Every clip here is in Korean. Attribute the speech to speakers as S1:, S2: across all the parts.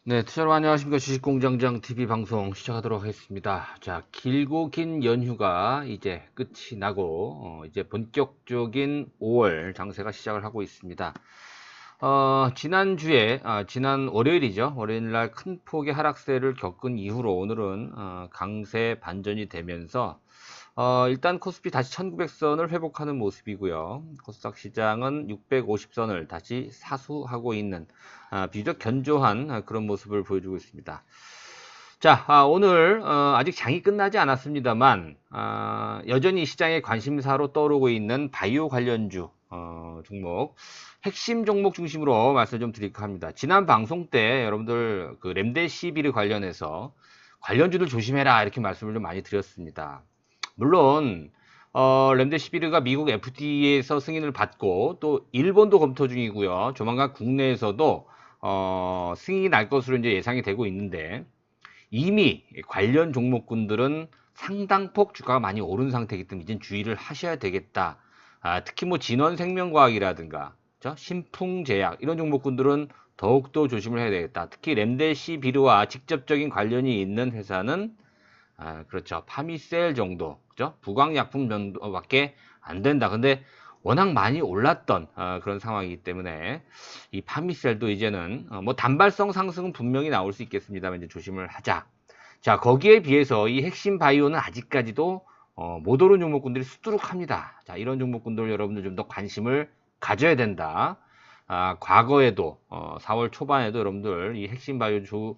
S1: 네, 투자로 안녕하십니까. 주식공장장 TV 방송 시작하도록 하겠습니다. 자, 길고 긴 연휴가 이제 끝이 나고, 이제 본격적인 5월 장세가 시작을 하고 있습니다. 지난주에, 지난 월요일이죠. 월요일날 큰 폭의 하락세를 겪은 이후로 오늘은, 강세 반전이 되면서, 일단 코스피 다시 1900선을 회복하는 모습이고요. 코스닥 시장은 650선을 다시 사수하고 있는 비교적 견조한 그런 모습을 보여주고 있습니다. 자, 오늘 아직 장이 끝나지 않았습니다만 여전히 시장의 관심사로 떠오르고 있는 바이오 관련주 종목, 핵심 종목 중심으로 말씀 좀 드릴까 합니다. 지난 방송 때 여러분들 그 렘데시비르 관련해서 관련주들 조심해라 이렇게 말씀을 좀 많이 드렸습니다. 물론 렘데시비르가 미국 FDA에서 승인을 받고 또 일본도 검토 중이고요. 조만간 국내에서도 승인이 날 것으로 이제 예상이 되고 있는데 이미 관련 종목군들은 상당폭 주가가 많이 오른 상태이기 때문에 이제 주의를 하셔야 되겠다. 특히 뭐 진원생명과학이라든가 신풍제약 이런 종목군들은 더욱더 조심을 해야 되겠다. 특히 렘데시비르와 직접적인 관련이 있는 회사는 그렇죠. 파미셀 정도, 그죠? 부광약품 정도밖에 안 된다. 근데 워낙 많이 올랐던 그런 상황이기 때문에 이 파미셀도 이제는 뭐 단발성 상승은 분명히 나올 수 있겠습니다만 이제 조심을 하자. 자, 거기에 비해서 이 핵심 바이오는 아직까지도 못 오른 종목군들이 수두룩합니다. 자, 이런 종목군들 여러분들 좀 더 관심을 가져야 된다. 과거에도 4월 초반에도 여러분들 이 핵심 바이오주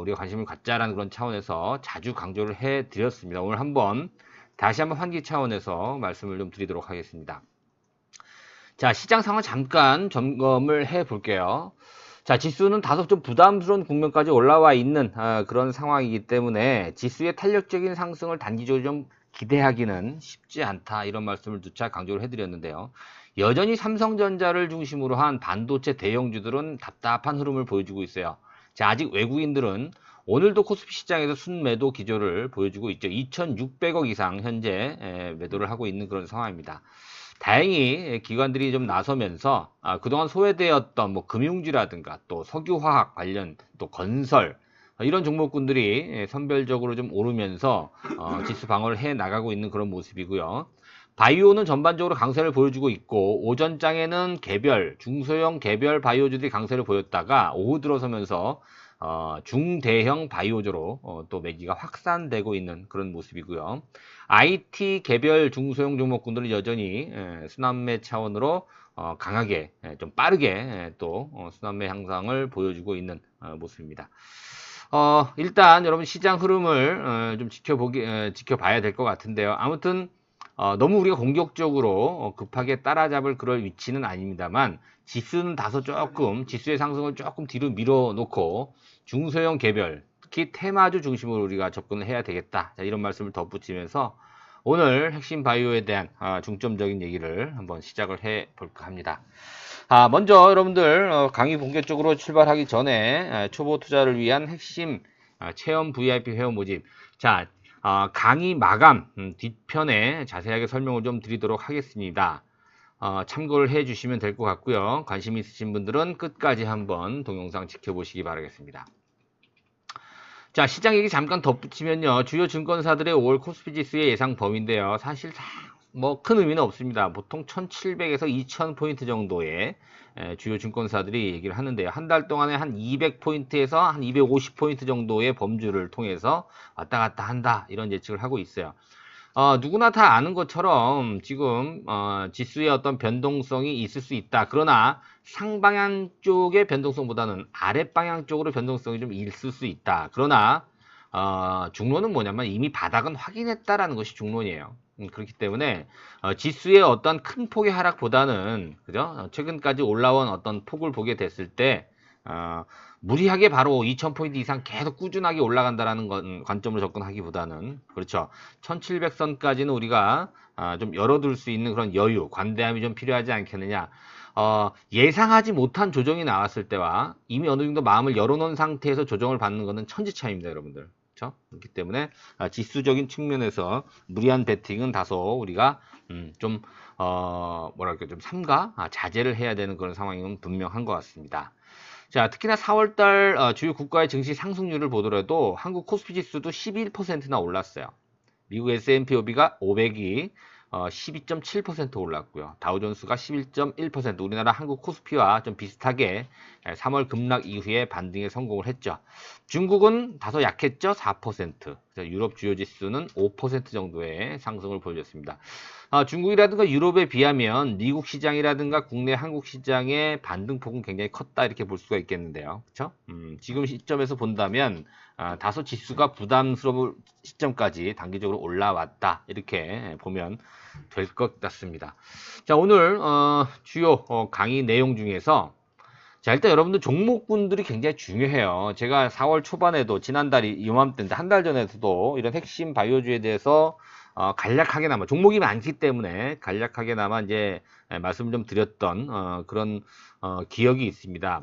S1: 우리가 관심을 갖자라는 그런 차원에서 자주 강조를 해드렸습니다. 오늘 다시 한번 환기 차원에서 말씀을 좀 드리도록 하겠습니다. 자, 시장 상황 잠깐 점검을 해 볼게요. 자, 지수는 다소 좀 부담스러운 국면까지 올라와 있는 그런 상황이기 때문에 지수의 탄력적인 상승을 단기적으로 좀 기대하기는 쉽지 않다. 이런 말씀을 누차 강조를 해드렸는데요. 여전히 삼성전자를 중심으로 한 반도체 대형주들은 답답한 흐름을 보여주고 있어요. 자, 아직 외국인들은 오늘도 코스피 시장에서 순매도 기조를 보여주고 있죠. 2,600억 이상 현재 매도를 하고 있는 그런 상황입니다. 다행히 기관들이 좀 나서면서 그동안 소외되었던 뭐 금융주라든가 또 석유화학 관련 또 건설 이런 종목군들이 선별적으로 좀 오르면서 지수 방어를 해 나가고 있는 그런 모습이고요. 바이오는 전반적으로 강세를 보여주고 있고 오전장에는 중소형 개별 바이오주들이 강세를 보였다가 오후 들어서면서 중대형 바이오주로 또 매기가 확산되고 있는 그런 모습이고요. IT 개별 중소형 종목군들은 여전히 순환매 차원으로 강하게 좀 빠르게 또 순환매 향상을 보여주고 있는 모습입니다. 일단 여러분 시장 흐름을 좀 지켜봐야 될 것 같은데요. 아무튼 너무 우리가 공격적으로 급하게 따라잡을 그럴 위치는 아닙니다만 지수는 다소 지수의 상승을 조금 뒤로 밀어놓고 중소형 개별, 특히 테마주 중심으로 우리가 접근을 해야 되겠다. 자, 이런 말씀을 덧붙이면서 오늘 핵심 바이오에 대한 중점적인 얘기를 한번 시작을 해 볼까 합니다. 먼저 여러분들 강의 본격적으로 출발하기 전에 초보 투자를 위한 핵심 체험 VIP 회원 모집. 자, 강의 마감 뒷편에 자세하게 설명을 좀 드리도록 하겠습니다. 참고를 해 주시면 될 것 같고요. 관심 있으신 분들은 끝까지 한번 동영상 지켜보시기 바라겠습니다. 자, 시장 얘기 잠깐 덧붙이면요. 주요 증권사들의 5월 코스피 지수의 예상 범위인데요. 사실 뭐 큰 의미는 없습니다. 보통 1700에서 2000포인트 정도의 주요 증권사들이 얘기를 하는데요. 한 달 동안에 한 200포인트에서 한 250포인트 정도의 범주를 통해서 왔다 갔다 한다. 이런 예측을 하고 있어요. 누구나 다 아는 것처럼 지금 지수의 어떤 변동성이 있을 수 있다. 그러나 상방향 쪽의 변동성보다는 아랫방향 쪽으로 변동성이 좀 있을 수 있다. 그러나 중론은 뭐냐면 이미 바닥은 확인했다라는 것이 중론이에요. 그렇기 때문에 지수의 어떤 큰 폭의 하락보다는 그죠? 최근까지 올라온 어떤 폭을 보게 됐을 때 무리하게 바로 2000포인트 이상 계속 꾸준하게 올라간다라는 관점으로 접근하기보다는 그렇죠. 1700선까지는 우리가 좀 열어둘 수 있는 그런 여유, 관대함이 좀 필요하지 않겠느냐. 예상하지 못한 조정이 나왔을 때와 이미 어느 정도 마음을 열어놓은 상태에서 조정을 받는 것은 천지차이입니다, 여러분들. 그렇죠? 그렇기 때문에 지수적인 측면에서 무리한 베팅은 다소 우리가 좀 뭐랄까 좀 삼가 자제를 해야 되는 그런 상황은 분명한 것 같습니다. 자, 특히나 4월달 주요 국가의 증시 상승률을 보더라도 한국 코스피 지수도 11%나 올랐어요. 미국 S&P 500이 12.7% 올랐고요. 다우존스가 11.1%, 우리나라 한국 코스피와 좀 비슷하게 3월 급락 이후에 반등에 성공을 했죠. 중국은 다소 약했죠. 4%. 유럽 주요 지수는 5% 정도의 상승을 보여줬습니다. 중국이라든가 유럽에 비하면 미국 시장이라든가 국내 한국 시장의 반등폭은 굉장히 컸다 이렇게 볼 수가 있겠는데요. 그렇죠? 지금 시점에서 본다면 다소 지수가 부담스러운 시점까지 단기적으로 올라왔다 이렇게 보면 될 것 같습니다. 자, 오늘 주요 강의 내용 중에서 자, 일단 여러분들 종목군들이 굉장히 중요해요. 제가 4월 초반에도 지난달이 이맘때인데 한 달 전에도 이런 핵심 바이오주에 대해서 간략하게나마 종목이 많기 때문에 간략하게나마 이제 말씀을 좀 드렸던 그런 기억이 있습니다.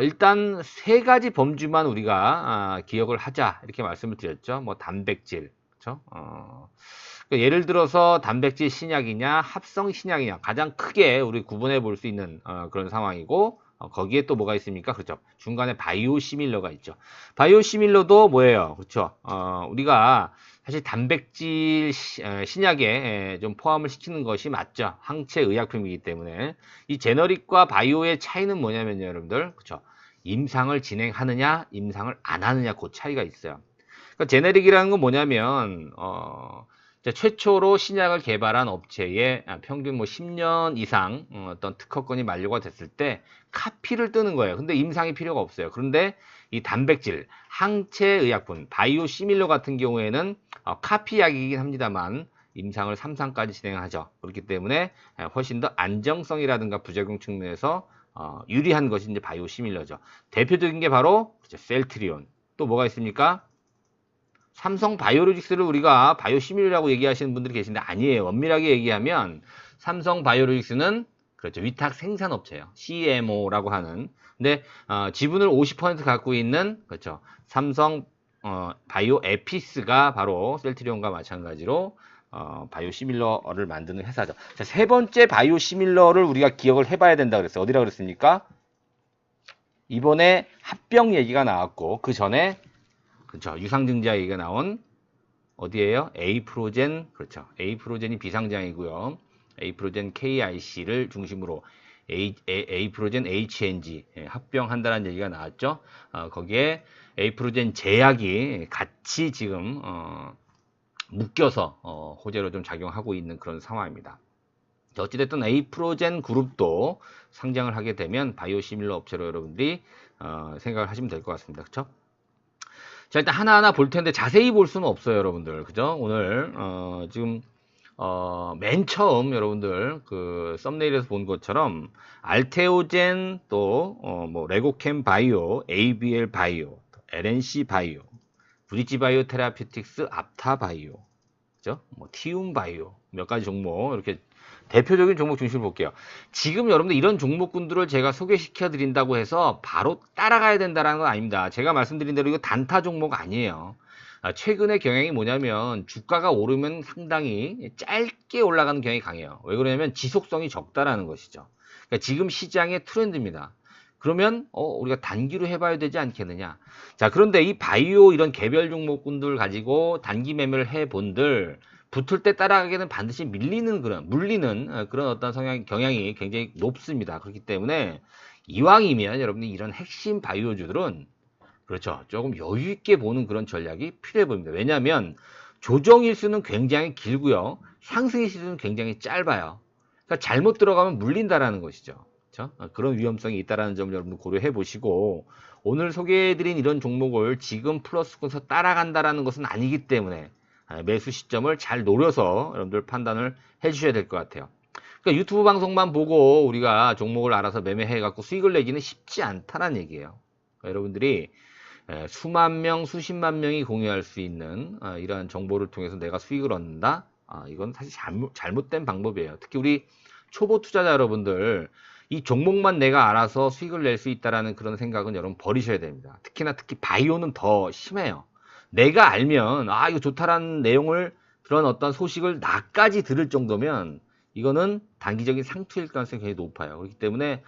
S1: 일단 세 가지 범주만 우리가 기억을 하자 이렇게 말씀을 드렸죠. 뭐 단백질, 그렇죠? 그러니까 예를 들어서 단백질 신약이냐 합성 신약이냐 가장 크게 우리 구분해 볼 수 있는 그런 상황이고, 거기에 또 뭐가 있습니까? 그렇죠. 중간에 바이오 시밀러가 있죠. 바이오 시밀러도 뭐예요? 그렇죠. 우리가 사실 단백질 신약에 좀 포함을 시키는 것이 맞죠. 항체 의약품이기 때문에. 이 제너릭과 바이오의 차이는 뭐냐면요, 여러분들. 그렇죠. 임상을 진행하느냐, 임상을 안 하느냐, 그 차이가 있어요. 그러니까 제네릭이라는 건 뭐냐면 최초로 신약을 개발한 업체에 평균 뭐 10년 이상 어떤 특허권이 만료가 됐을 때 카피를 뜨는 거예요. 근데 임상이 필요가 없어요. 그런데 이 단백질, 항체의약품, 바이오 시밀러 같은 경우에는 카피약이긴 합니다만 임상을 3상까지 진행하죠. 그렇기 때문에 훨씬 더 안정성이라든가 부작용 측면에서 유리한 것이 이제 바이오 시밀러죠. 대표적인 게 바로 셀트리온. 또 뭐가 있습니까? 삼성 바이오로직스를 우리가 바이오시밀이라고 얘기하시는 분들이 계신데 아니에요. 엄밀하게 얘기하면 삼성 바이오로직스는 그렇죠. 위탁 생산업체예요. CMO라고 하는. 근데 지분을 50% 갖고 있는 그렇죠. 삼성 바이오 에피스가 바로 셀트리온과 마찬가지로 바이오시밀러를 만드는 회사죠. 자, 세 번째 바이오시밀러를 우리가 기억을 해봐야 된다 그랬어요. 어디라 그랬습니까? 이번에 합병 얘기가 나왔고 그 전에 그렇죠. 유상증자 얘기가 나온 어디에요? 에이프로젠. 그렇죠. 에이프로젠이 비상장이고요. 에이프로젠 KIC를 중심으로 에이프로젠 HNG 합병한다는 얘기가 나왔죠. 거기에 에이프로젠 제약이 같이 지금 묶여서 호재로 좀 작용하고 있는 그런 상황입니다. 어찌됐든 에이프로젠 그룹도 상장을 하게 되면 바이오시밀러 업체로 여러분들이 생각을 하시면 될 것 같습니다. 그렇죠? 자, 일단 하나하나 볼 텐데 자세히 볼 수는 없어요, 여러분들. 그죠? 오늘 지금 맨 처음 여러분들 그 썸네일에서 본 것처럼 알테오젠 또 뭐 레고캠 바이오, ABL 바이오, LNC 바이오, 브리지 바이오 테라피틱스, 앞타 바이오, 그죠? 뭐 티움 바이오 몇 가지 종목 이렇게 대표적인 종목 중심으로 볼게요. 지금 여러분들 이런 종목군들을 제가 소개시켜 드린다고 해서 바로 따라가야 된다는 건 아닙니다. 제가 말씀드린 대로 이거 단타 종목 아니에요. 최근의 경향이 뭐냐면 주가가 오르면 상당히 짧게 올라가는 경향이 강해요. 왜 그러냐면 지속성이 적다라는 것이죠. 그러니까 지금 시장의 트렌드입니다. 그러면 우리가 단기로 해봐야 되지 않겠느냐. 자, 그런데 이 바이오 이런 개별 종목군들 가지고 단기 매매를 해본들 붙을 때 따라가기는 반드시 물리는 그런 어떤 경향이 굉장히 높습니다. 그렇기 때문에 이왕이면 여러분들 이런 핵심 바이오주들은 그렇죠. 조금 여유 있게 보는 그런 전략이 필요해 보입니다. 왜냐하면 조정 일수는 굉장히 길고요. 상승의 시즌은 굉장히 짧아요. 그러니까 잘못 들어가면 물린다라는 것이죠. 그렇죠? 그런 위험성이 있다는 점을 여러분 고려해 보시고 오늘 소개해드린 이런 종목을 지금 플러스권에서 따라간다라는 것은 아니기 때문에 매수 시점을 잘 노려서 여러분들 판단을 해 주셔야 될 것 같아요. 그러니까 유튜브 방송만 보고 우리가 종목을 알아서 매매해 갖고 수익을 내기는 쉽지 않다는 얘기예요. 그러니까 여러분들이 수만 명, 수십만 명이 공유할 수 있는 이러한 정보를 통해서 내가 수익을 얻는다? 이건 사실 잘못된 방법이에요. 특히 우리 초보 투자자 여러분들 이 종목만 내가 알아서 수익을 낼 수 있다라는 그런 생각은 여러분 버리셔야 됩니다. 특히 바이오는 더 심해요. 내가 알면 이거 좋다라는 내용을 그런 어떤 소식을 나까지 들을 정도면 이거는 단기적인 상투일 가능성이 굉장히 높아요. 그렇기 때문에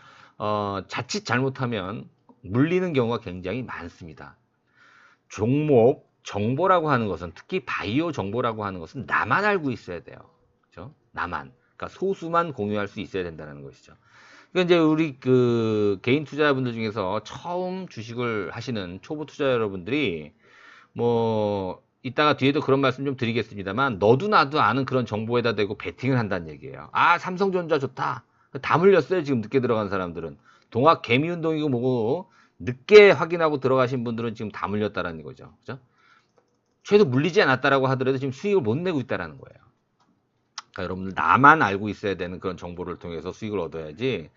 S1: 자칫 잘못하면 물리는 경우가 굉장히 많습니다. 종목 정보라고 하는 것은, 특히 바이오 정보라고 하는 것은 나만 알고 있어야 돼요. 그죠? 나만. 그러니까 소수만 공유할 수 있어야 된다는 것이죠. 그러니까 이제 우리 그 개인 투자자분들 중에서 처음 주식을 하시는 초보 투자 여러분들이 뭐 이따가 뒤에도 그런 말씀 좀 드리겠습니다만, 너도 나도 아는 그런 정보에다 대고 베팅을 한다는 얘기예요. 아, 삼성전자 좋다. 다 물렸어요. 지금 늦게 들어간 사람들은. 동학 개미 운동이고 뭐고 늦게 확인하고 들어가신 분들은 지금 다 물렸다라는 거죠. 그죠? 최소 물리지 않았다라고 하더라도 지금 수익을 못 내고 있다라는 거예요. 그러니까 여러분들 나만 알고 있어야 되는 그런 정보를 통해서 수익을 얻어야지,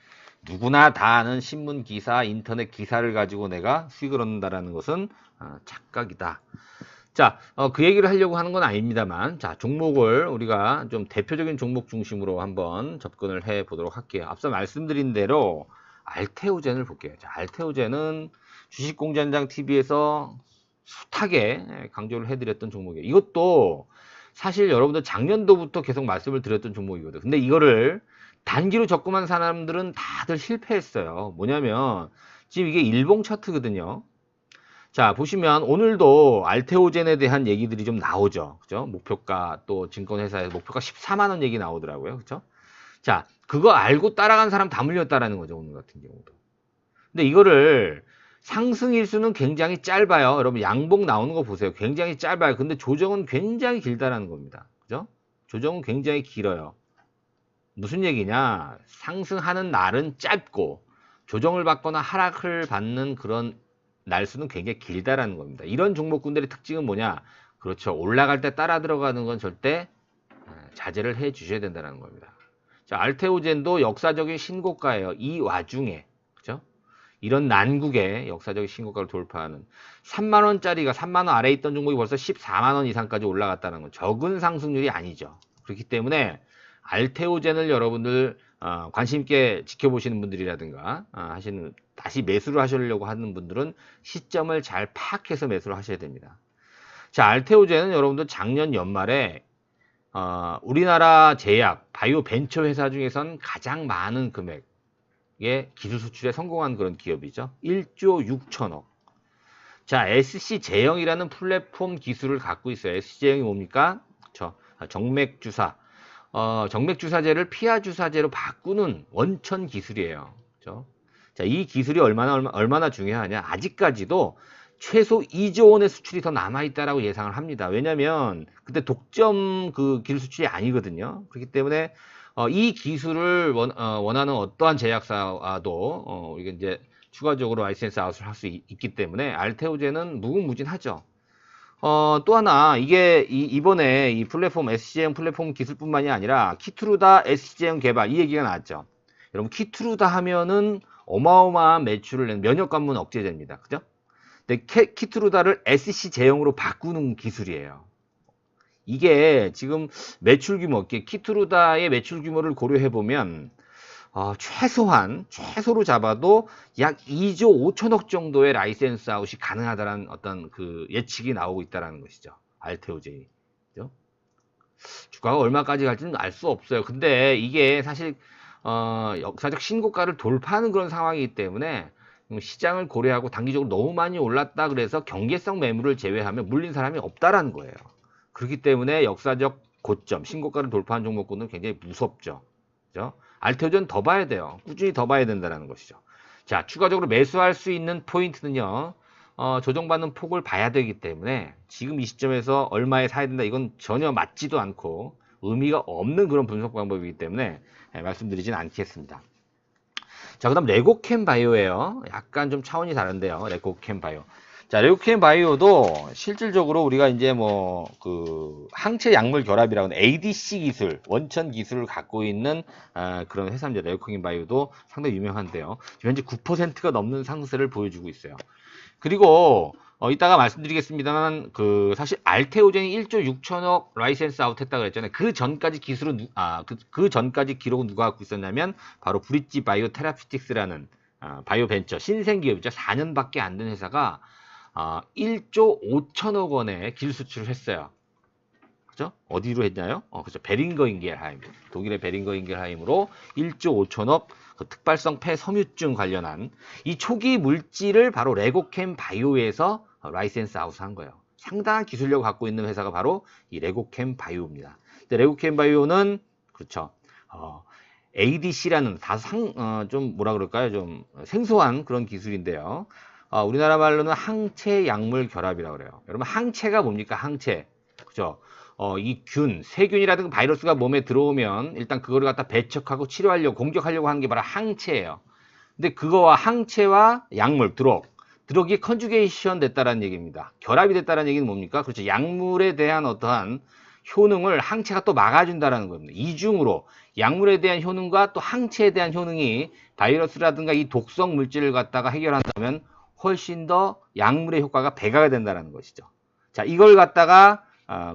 S1: 누구나 다 아는 신문 기사, 인터넷 기사를 가지고 내가 수익을 얻는다라는 것은 착각이다. 자, 그 얘기를 하려고 하는 건 아닙니다만, 자, 종목을 우리가 좀 대표적인 종목 중심으로 한번 접근을 해 보도록 할게요. 앞서 말씀드린 대로 알테오젠을 볼게요. 자, 알테오젠은 주식공장장 TV에서 숱하게 강조를 해드렸던 종목이에요. 이것도 사실 여러분들 작년도부터 계속 말씀을 드렸던 종목이거든요. 근데 이거를 단기로 접근한 사람들은 다들 실패했어요. 뭐냐면 지금 이게 일봉 차트거든요. 자, 보시면 오늘도 알테오젠에 대한 얘기들이 좀 나오죠. 그죠? 목표가, 또 증권회사에서 목표가 14만 원 얘기 나오더라고요. 그죠? 자, 그거 알고 따라간 사람 다 물렸다라는 거죠. 오늘 같은 경우도. 근데 이거를 상승 일수는 굉장히 짧아요. 여러분 양봉 나오는 거 보세요. 굉장히 짧아요. 근데 조정은 굉장히 길다라는 겁니다. 그죠? 조정은 굉장히 길어요. 무슨 얘기냐? 상승하는 날은 짧고 조정을 받거나 하락을 받는 그런 날수는 굉장히 길다라는 겁니다. 이런 종목군들의 특징은 뭐냐? 그렇죠. 올라갈 때 따라 들어가는 건 절대 자제를 해 주셔야 된다는 겁니다. 자, 알테오젠도 역사적인 신고가예요. 이 와중에. 그죠? 이런 난국에 역사적인 신고가를 돌파하는 3만원짜리가 3만원 아래에 있던 종목이 벌써 14만원 이상까지 올라갔다는 건 적은 상승률이 아니죠. 그렇기 때문에 알테오젠을 여러분들 관심 있게 지켜보시는 분들이라든가 하시는, 다시 매수를 하시려고 하는 분들은 시점을 잘 파악해서 매수를 하셔야 됩니다. 자, 알테오젠은 여러분들 작년 연말에 우리나라 제약, 바이오 벤처 회사 중에선 가장 많은 금액의 기술 수출에 성공한 그런 기업이죠. 1조 6천억. 자, SC제형이라는 플랫폼 기술을 갖고 있어요. SC제형이 뭡니까? 그렇죠. 정맥주사. 정맥주사제를 피하주사제로 바꾸는 원천 기술이에요. 그렇죠? 자, 이 기술이 얼마나 중요하냐? 아직까지도 최소 2조 원의 수출이 더 남아있다라고 예상을 합니다. 왜냐면, 그때 독점 그 기술 수출이 아니거든요. 그렇기 때문에, 이 기술을 원하는 어떠한 제약사도, 이게 이제 추가적으로 라이센스 아웃을 할 수 있기 때문에, 알테오젠은 무궁무진하죠. 또 하나, 이게 이번에 이 플랫폼 SC제형 플랫폼 기술뿐만이 아니라 키트루다 SC제형 개발, 이 얘기가 나왔죠. 여러분, 키트루다 하면은 어마어마한 매출을 낸 면역 관문 억제제입니다. 그죠? 근데 키트루다를 SC제형으로 바꾸는 기술이에요. 이게 지금 매출 규모, 키트루다의 매출 규모를 고려해 보면 최소로 잡아도 약 2조 5천억 정도의 라이센스 아웃이 가능하다는 어떤 그 예측이 나오고 있다는 것이죠. 알테오제이. 그죠? 주가가 얼마까지 갈지는 알 수 없어요. 근데 이게 사실 역사적 신고가를 돌파하는 그런 상황이기 때문에 시장을 고려하고 단기적으로 너무 많이 올랐다 그래서 경계성 매물을 제외하면 물린 사람이 없다라는 거예요. 그렇기 때문에 역사적 고점, 신고가를 돌파한 종목군은 굉장히 무섭죠. 그죠? 알테오젠 더 봐야 돼요. 꾸준히 더 봐야 된다는 것이죠. 자, 추가적으로 매수할 수 있는 포인트는요. 조정받는 폭을 봐야 되기 때문에 지금 이 시점에서 얼마에 사야 된다, 이건 전혀 맞지도 않고 의미가 없는 그런 분석 방법이기 때문에 말씀드리진 않겠습니다. 자, 그 다음 레고캠 바이오예요. 약간 좀 차원이 다른데요. 레고캠 바이오. 자, 레고캠 바이오도 실질적으로 우리가 이제 뭐 그 항체 약물 결합이라고 하는 ADC 기술, 원천 기술을 갖고 있는 그런 회사입니다. 레고캠 바이오도 상당히 유명한데요. 지금 현재 9%가 넘는 상승세를 보여주고 있어요. 그리고 이따가 말씀드리겠습니다만, 그 사실 알테오젠이 1조 6천억 라이센스 아웃 했다고 그랬잖아요. 그 전까지 기술은 그 전까지 기록은 누가 갖고 있었냐면 바로 브릿지 바이오 테라피틱스라는 바이오 벤처 신생 기업이죠. 4년밖에 안 된 회사가 1조 5천억 원의 기술 수출을 했어요. 그죠? 어디로 했나요? 그죠. 베링거 인겔하임. 독일의 베링거 인겔하임으로 1조 5천억 그 특발성 폐섬유증 관련한 이 초기 물질을 바로 레고캠 바이오에서 라이센스 아웃한 거예요. 상당한 기술력을 갖고 있는 회사가 바로 이 레고캠 바이오입니다. 근데 레고캠 바이오는 그렇죠. ADC라는 좀 뭐라 그럴까요? 좀 생소한 그런 기술인데요. 우리나라 말로는 항체 약물 결합이라고 그래요. 여러분 항체가 뭡니까? 항체. 그죠? 이 세균이라든가 바이러스가 몸에 들어오면 일단 그거를 갖다 배척하고 치료하려고 공격하려고 하는 게 바로 항체예요. 근데 그거와 항체와 약물, 드럭이 컨주게이션 됐다라는 얘기입니다. 결합이 됐다라는 얘기는 뭡니까? 그렇죠. 약물에 대한 어떠한 효능을 항체가 또 막아준다라는 겁니다. 이중으로 약물에 대한 효능과 또 항체에 대한 효능이 바이러스라든가 이 독성 물질을 갖다가 해결한다면 훨씬 더 약물의 효과가 배가가 된다는 것이죠. 자, 이걸 갖다가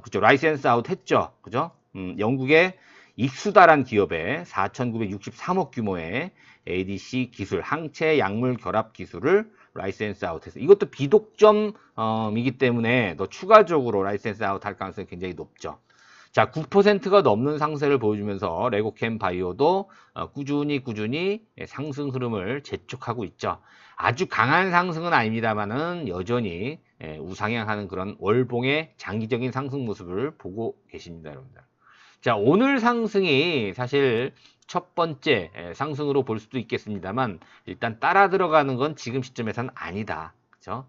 S1: 그죠, 라이센스 아웃 했죠. 그죠? 영국의 익수다란 기업에 4,963억 규모의 ADC 기술, 항체 약물 결합 기술을 라이센스 아웃해서 이것도 비독점이기 때문에 더 추가적으로 라이센스 아웃 할 가능성이 굉장히 높죠. 자, 9%가 넘는 상승을 보여주면서 레고캠 바이오도 꾸준히 상승 흐름을 재촉하고 있죠. 아주 강한 상승은 아닙니다만은 여전히 우상향하는 그런 월봉의 장기적인 상승 모습을 보고 계십니다, 여러분들. 자, 오늘 상승이 사실 첫 번째 상승으로 볼 수도 있겠습니다만 일단 따라 들어가는 건 지금 시점에서는 아니다. 그렇죠?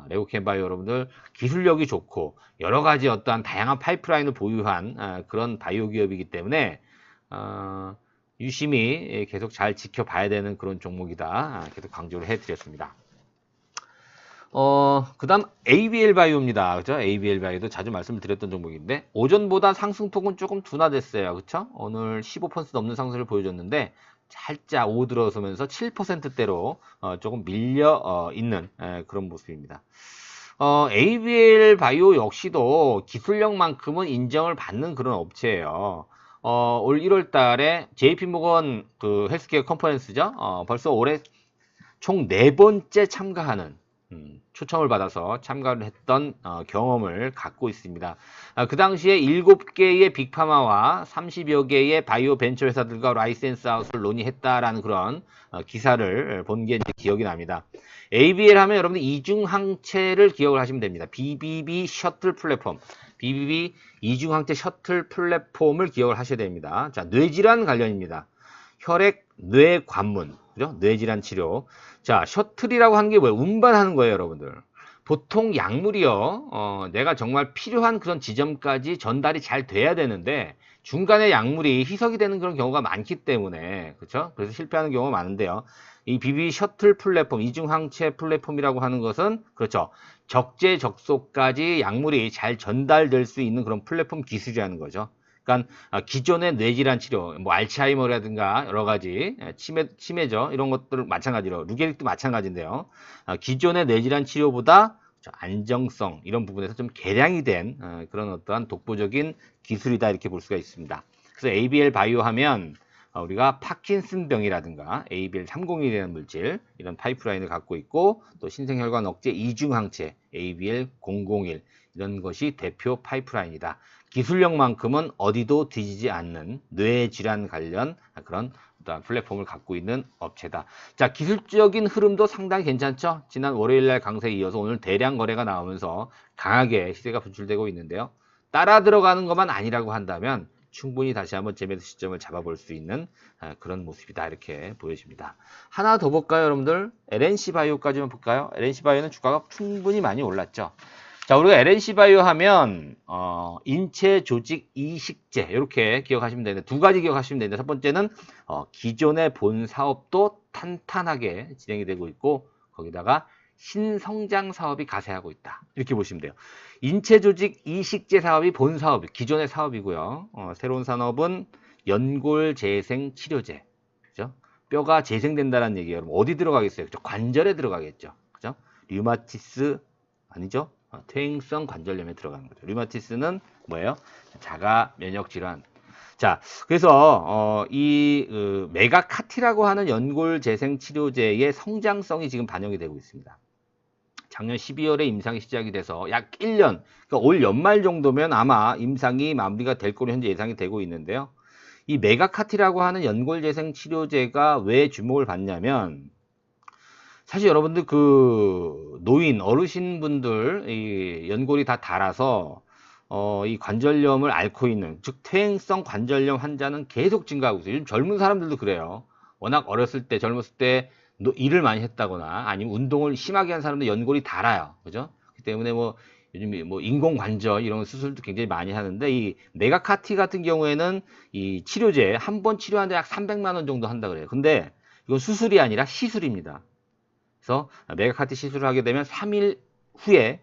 S1: 레고캠 바이오 여러분들 기술력이 좋고 여러 가지 어떠한 다양한 파이프라인을 보유한 그런 바이오 기업이기 때문에 유심히 계속 잘 지켜봐야 되는 그런 종목이다. 계속 강조를 해드렸습니다. 그 다음 ABL 바이오입니다. 그죠? ABL 바이오도 자주 말씀을 드렸던 종목인데 오전보다 상승폭은 조금 둔화됐어요. 그쵸? 오늘 15% 넘는 상승을 보여줬는데 살짝 오들어서면서 7%대로 조금 밀려 있는 그런 모습입니다. ABL 바이오 역시도 기술력만큼은 인정을 받는 그런 업체예요. 올 1월 달에 JP모건 그 헬스케어 컨퍼런스죠. 벌써 올해 총 4번째 참가하는 초청을 받아서 참가를 했던 경험을 갖고 있습니다. 그 당시에 7개의 빅파마와 30여 개의 바이오 벤처 회사들과 라이센스 아웃을 논의했다라는 그런 기사를 본 게 기억이 납니다. ABL 하면 여러분들 이중항체를 기억을 하시면 됩니다. BBB 셔틀 플랫폼, BBB 이중항체 셔틀 플랫폼을 기억을 하셔야 됩니다. 자, 뇌질환 관련입니다. 혈액, 뇌 관문, 그죠? 뇌질환 치료. 자, 셔틀이라고 하는 게 뭐예요? 운반하는 거예요, 여러분들. 보통 약물이요, 내가 정말 필요한 그런 지점까지 전달이 잘 돼야 되는데, 중간에 약물이 희석이 되는 그런 경우가 많기 때문에, 그렇죠? 그래서 실패하는 경우가 많은데요. 이 BB 셔틀 플랫폼, 이중항체 플랫폼이라고 하는 것은, 그렇죠. 적재적소까지 약물이 잘 전달될 수 있는 그런 플랫폼 기술이라는 거죠. 그러니까 기존의 뇌질환 치료, 뭐 알츠하이머라든가 여러 가지 치매죠. 이런 것들 마찬가지로 루게릭도 마찬가지인데요. 기존의 뇌질환 치료보다 안정성 이런 부분에서 좀 개량이 된 그런 어떠한 독보적인 기술이다 이렇게 볼 수가 있습니다. 그래서 ABL 바이오 하면 우리가 파킨슨병이라든가 ABL 301이라는 물질 이런 파이프라인을 갖고 있고 또 신생혈관 억제 이중항체 ABL 001 이런 것이 대표 파이프라인이다. 기술력만큼은 어디도 뒤지지 않는 뇌질환 관련 그런 플랫폼을 갖고 있는 업체다. 자, 기술적인 흐름도 상당히 괜찮죠? 지난 월요일날 강세에 이어서 오늘 대량 거래가 나오면서 강하게 시세가 분출되고 있는데요. 따라 들어가는 것만 아니라고 한다면 충분히 다시 한번 재매수 시점을 잡아볼 수 있는 그런 모습이다 이렇게 보여집니다. 하나 더 볼까요, 여러분들? LNC 바이오까지만 볼까요? LNC 바이오는 주가가 충분히 많이 올랐죠. 자, 우리가 LNC 바이오 하면 인체 조직 이식제 이렇게 기억하시면 되는데 두 가지 기억하시면 되는데 첫 번째는 기존의 본 사업도 탄탄하게 진행이 되고 있고 거기다가 신성장 사업이 가세하고 있다 이렇게 보시면 돼요. 인체 조직 이식제 사업이 본 사업, 기존의 사업이고요. 새로운 산업은 연골 재생 치료제, 그죠? 뼈가 재생된다는 얘기예요. 여러분 어디 들어가겠어요? 그죠? 관절에 들어가겠죠, 그죠? 류마티스 아니죠? 퇴행성 관절염에 들어가는 거죠. 류마티스는 뭐예요? 자가 면역 질환. 자, 그래서 이 메가카티라고 하는 연골 재생 치료제의 성장성이 지금 반영이 되고 있습니다. 작년 12월에 임상이 시작이 돼서 약 1년, 그러니까 올 연말 정도면 아마 임상이 마무리가 될 거로 현재 예상이 되고 있는데요. 이 메가카티라고 하는 연골재생 치료제가 왜 주목을 받냐면, 사실 여러분들 그 노인 어르신분들 이 연골이 다 닳아서 이 관절염을 앓고 있는, 즉 퇴행성 관절염 환자는 계속 증가하고 있어요. 요즘 젊은 사람들도 그래요. 워낙 어렸을 때, 젊었을 때 일을 많이 했다거나 아니면 운동을 심하게 한 사람들 연골이 닳아요. 그죠? 그 때문에 뭐 요즘 뭐 인공관절 이런 수술도 굉장히 많이 하는데, 이 메가카티 같은 경우에는 이 치료제 한 번 치료하는데 약 300만 원 정도 한다 그래요. 근데 이건 수술이 아니라 시술입니다. 그래서 메가카티 시술을 하게 되면 3일 후에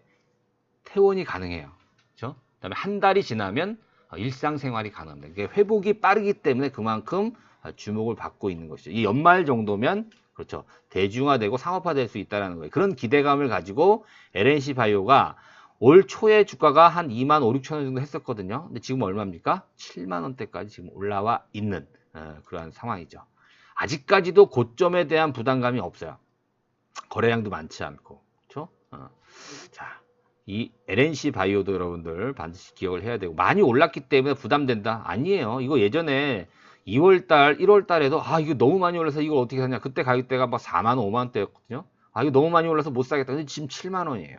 S1: 퇴원이 가능해요. 그렇죠? 그다음에 한 달이 지나면 일상생활이 가능합니다. 이게 회복이 빠르기 때문에 그만큼 주목을 받고 있는 것이죠. 이 연말 정도면 그렇죠, 대중화되고 상업화될 수 있다는 거예요. 그런 기대감을 가지고 LNC 바이오가 올 초에 주가가 한 2만 5, 6천 원 정도 했었거든요. 근데 지금 얼마입니까? 7만 원대까지 지금 올라와 있는 그러한 상황이죠. 아직까지도 고점에 대한 부담감이 없어요. 거래량도 많지 않고, 그렇죠? 자, 이 LNC 바이오도 여러분들 반드시 기억을 해야 되고, 많이 올랐기 때문에 부담된다? 아니에요. 이거 예전에 2월달, 1월달에도 이거 너무 많이 올라서 이걸 어떻게 사냐? 그때 가격대가 막 4만 원, 5만 원대였거든요. 이거 너무 많이 올라서 못 사겠다. 근데 지금 7만 원이에요.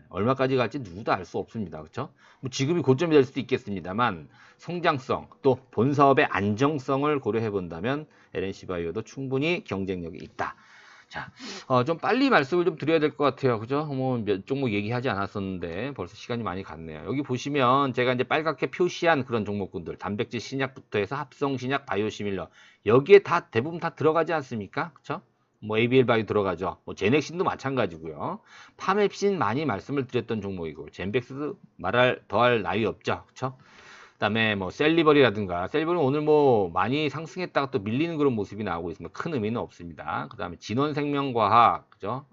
S1: 얼마까지 갈지 누구도 알 수 없습니다. 그렇죠? 뭐 지금이 고점이 될 수도 있겠습니다만, 성장성 또 본사업의 안정성을 고려해 본다면 LNC 바이오도 충분히 경쟁력이 있다. 자, 좀 빨리 말씀을 좀 드려야 될 것 같아요. 그죠? 뭐 몇 종목 얘기하지 않았었는데 벌써 시간이 많이 갔네요. 여기 보시면 제가 이제 빨갛게 표시한 그런 종목군들, 단백질 신약부터 해서 합성 신약, 바이오시밀러, 여기에 다 대부분 다 들어가지 않습니까? 그쵸? 뭐 ABL 바이오 들어가죠. 뭐 제넥신도 마찬가지고요. 파맵신 많이 말씀을 드렸던 종목이고, 젠백스 말할 더할 나위 없죠. 그쵸? 그다음에 뭐 셀리버리라든가, 셀리버리는 오늘 뭐 많이 상승했다가 또 밀리는 그런 모습이 나오고 있습니다. 큰 의미는 없습니다. 그다음에 진원생명과학, 그죠?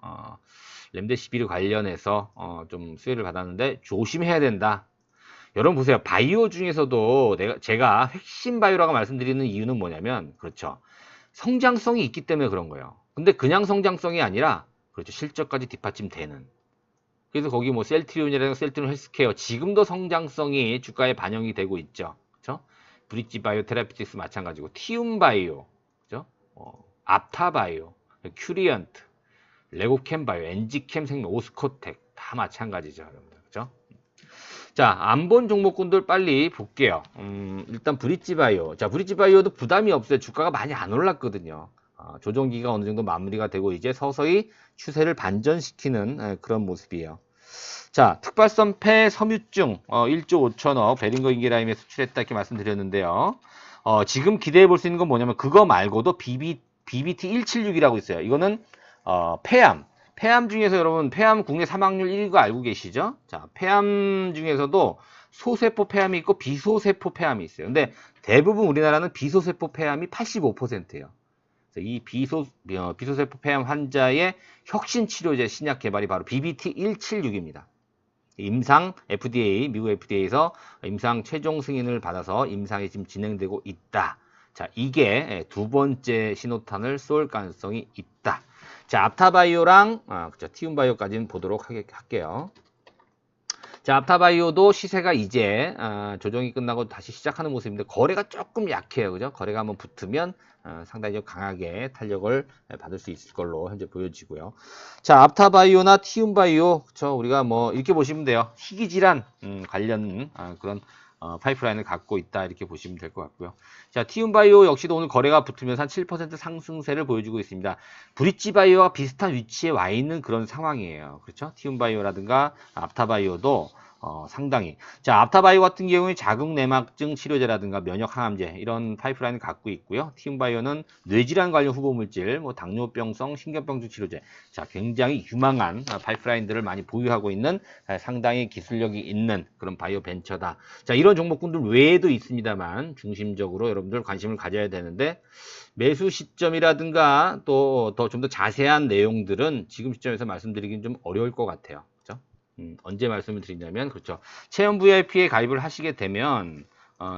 S1: 렘데시비르 관련해서 좀 수혜를 받았는데 조심해야 된다. 여러분 보세요. 바이오 중에서도 제가 핵심 바이오라고 말씀드리는 이유는 뭐냐면, 그렇죠, 성장성이 있기 때문에 그런 거예요. 근데 그냥 성장성이 아니라, 그렇죠, 실적까지 뒷받침되는. 그래서 거기 뭐 셀트리온이라든가 셀트리온 헬스케어 지금도 성장성이 주가에 반영이 되고 있죠. 그렇죠? 브릿지 바이오 테라피틱스 마찬가지고, 티움 바이오, 그죠? 앞타 바이오, 큐리언트, 레고캠 바이오, 엔지캠 생명, 오스코텍 다 마찬가지죠, 여러분들. 그죠? 자, 안 본 종목군들 빨리 볼게요. 일단 브릿지 바이오. 자, 브릿지 바이오도 부담이 없어요. 주가가 많이 안 올랐거든요. 조정기가 어느 정도 마무리가 되고 이제 서서히 추세를 반전시키는 그런 모습이에요. 자, 특발성 폐 섬유증 1조 5천억 베링거 인기라임에 수출했다 이렇게 말씀드렸는데요. 지금 기대해 볼 수 있는 건 뭐냐면, 그거 말고도 BBT176이라고 있어요. 이거는 폐암 중에서 여러분, 폐암 국내 사망률 1위 거 알고 계시죠? 자, 폐암 중에서도 소세포 폐암이 있고 비소세포 폐암이 있어요. 근데 대부분 우리나라는 비소세포 폐암이 85%예요. 이 비소세포 폐암 환자의 혁신 치료제 신약 개발이 바로 BBT176입니다. 임상 FDA, 미국 FDA에서 임상 최종 승인을 받아서 임상이 지금 진행되고 있다. 자, 이게 두 번째 신호탄을 쏠 가능성이 있다. 자, 앞타바이오랑 그쵸, 티움바이오까지는 보도록 할게요. 자, 앞타바이오도 시세가 이제 조정이 끝나고 다시 시작하는 모습인데, 거래가 조금 약해요. 그죠? 거래가 한번 붙으면 상당히 좀 강하게 탄력을 받을 수 있을 걸로 현재 보여지고요. 자, 앞타바이오나 티움바이오, 그쵸? 우리가 뭐 이렇게 보시면 돼요. 희귀질환 관련 그런 파이프라인을 갖고 있다, 이렇게 보시면 될 것 같고요. 자, 티움바이오 역시도 오늘 거래가 붙으면서 한 7% 상승세를 보여주고 있습니다. 브릿지바이오와 비슷한 위치에 와 있는 그런 상황이에요. 그렇죠? 티움바이오라든가 앞타바이오도 상당히. 자, 앞타바이오 같은 경우에 자궁 내막증 치료제라든가 면역 항암제 이런 파이프라인을 갖고 있고요. 티움바이오는 뇌질환 관련 후보 물질, 뭐 당뇨병성 신경병증 치료제. 자, 굉장히 유망한 파이프라인들을 많이 보유하고 있는 상당히 기술력이 있는 그런 바이오 벤처다. 자, 이런 종목군들 외에도 있습니다만 중심적으로 여러분들 관심을 가져야 되는데, 매수 시점이라든가 또 좀 더 자세한 내용들은 지금 시점에서 말씀드리긴 좀 어려울 것 같아요. 그렇죠? 언제 말씀을 드리냐면, 그렇죠, 체험 VIP에 가입을 하시게 되면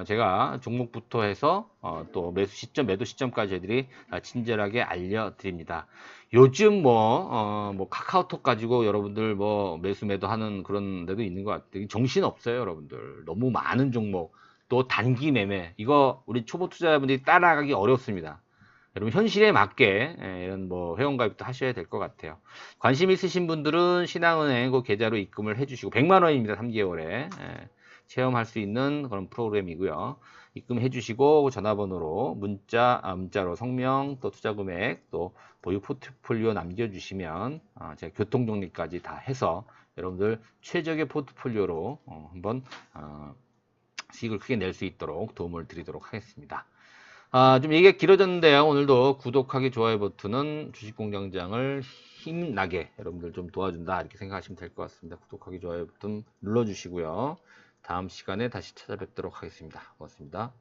S1: 제가 종목부터 해서 또 매수 시점, 매도 시점까지 저희들이 친절하게 알려드립니다. 요즘 뭐 카카오톡 가지고 여러분들 뭐 매수 매도 하는 그런 데도 있는 것 같아요. 정신 없어요, 여러분들. 너무 많은 종목, 또 단기 매매, 이거 우리 초보 투자자분들이 따라가기 어렵습니다. 여러분 현실에 맞게 이런 뭐 회원가입도 하셔야 될 것 같아요. 관심 있으신 분들은 신한은행 그 계좌로 입금을 해주시고 100만 원입니다. 3개월에 체험할 수 있는 그런 프로그램이고요. 입금해 주시고 전화번호로 문자로 성명, 또 투자금액, 또 보유 포트폴리오 남겨주시면 제가 교통정리까지 다 해서 여러분들 최적의 포트폴리오로 한번 수익을 크게 낼 수 있도록 도움을 드리도록 하겠습니다. 좀 얘기가 길어졌는데요. 오늘도 구독하기, 좋아요 버튼은 주식공장장을 힘나게 여러분들 좀 도와준다, 이렇게 생각하시면 될 것 같습니다. 구독하기, 좋아요 버튼 눌러주시고요. 다음 시간에 다시 찾아뵙도록 하겠습니다. 고맙습니다.